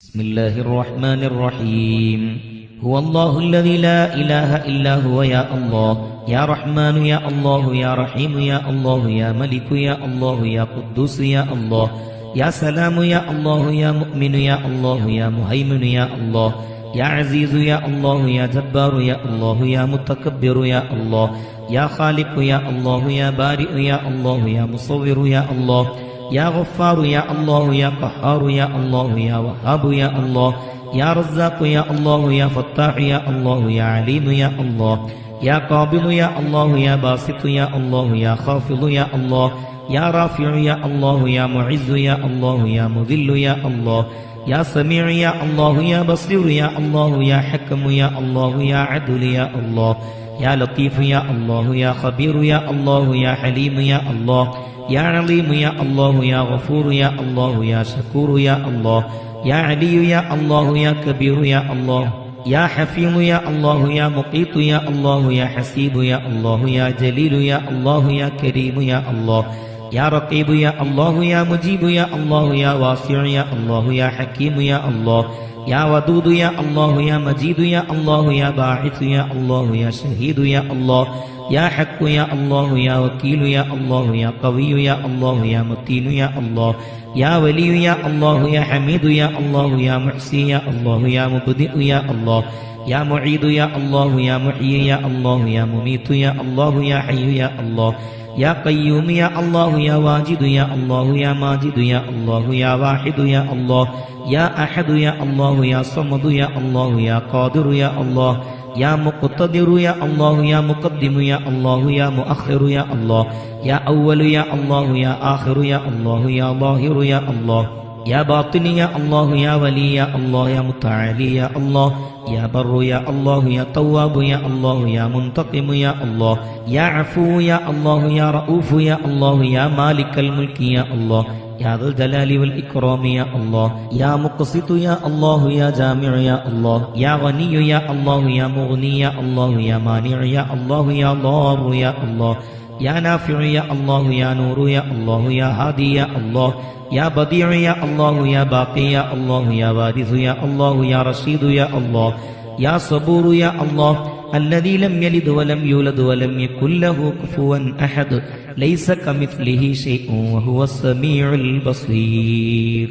بسم الله الرحمن الرحيم هو الله الذي لا إله إلا هو يا الله يا رحمن يا الله يا رحيم يا الله يا ملك يا الله يا قدوس يا الله يا سلام يا الله يا مؤمن يا الله يا مهيمن يا الله يا عزيز يا الله يا جبار يا الله يا متكبر يا الله يا خالق يا الله يا بارئ يا الله يا مصور يا الله يا غفار يا الله يا قهار يا الله يا وهاب يا الله يا رزاق يا الله يا فتاح يا الله يا عليم يا الله يا قابض يا الله يا باسط يا الله يا خافض يا الله يا رافع يا الله يا معز يا الله يا مذل يا الله يا سميع يا الله يا بصير يا الله يا حكم يا الله يا عدل يا الله يا لطيف يا الله يا خبير يا الله يا حليم يا الله يا عليم يا الله يا غفور يا الله يا شكور يا الله يا علي يا الله يا كبير يا الله يا حفيظ يا الله يا مقيت يا الله يا حسيب يا الله يا جليل يا الله يا كريم يا الله يا رقيب يا الله يا مجيب يا الله يا واسع يا الله يا حكيم يا الله يا ودود يا الله يا مجيد يا الله يا باعث يا الله يا شهيد يا الله يا حق يا الله يا وكيل يا الله يا قوي يا الله يا متين يا الله يا ولي يا الله يا حميد يا الله يا محسي يا الله يا مبدئ يا الله يا معيد يا الله يا محيي يا الله يا مميت يا الله يا حي يا الله يا قيوم يا الله يا واجد يا الله يا ماجد يا الله يا واحد يا الله يا أحد يا الله يا صمد يا الله يا قادر يا الله يا مقتدر يا الله يا مقدم يا الله يا مؤخر يا الله يا أول يا الله يا آخر يا الله يا ظاهر يا الله يا باطن يا الله يا ولي يا الله يا متعالي يا الله يا بر يا الله يا تواب يا الله يا منتقم يا الله يا عفو يا الله يا رؤوف يا الله يا مالك الملك يا الله يا ذا الجلال والإكرام يا الله يا مقسط يا الله يا جامع يا الله يا غني يا الله يا مغني يا الله يا مانع يا الله يا ضار يا الله يا نافع يا الله يا نور يا الله يا هادي يا الله يا بديع يا الله يا باقي يا الله يا وارث يا الله يا رشيد يا الله يا صبور يا الله الذي لم يلد ولم يولد ولم يكن له كفوا أحد ليس كمثله شيء وهو السميع البصير.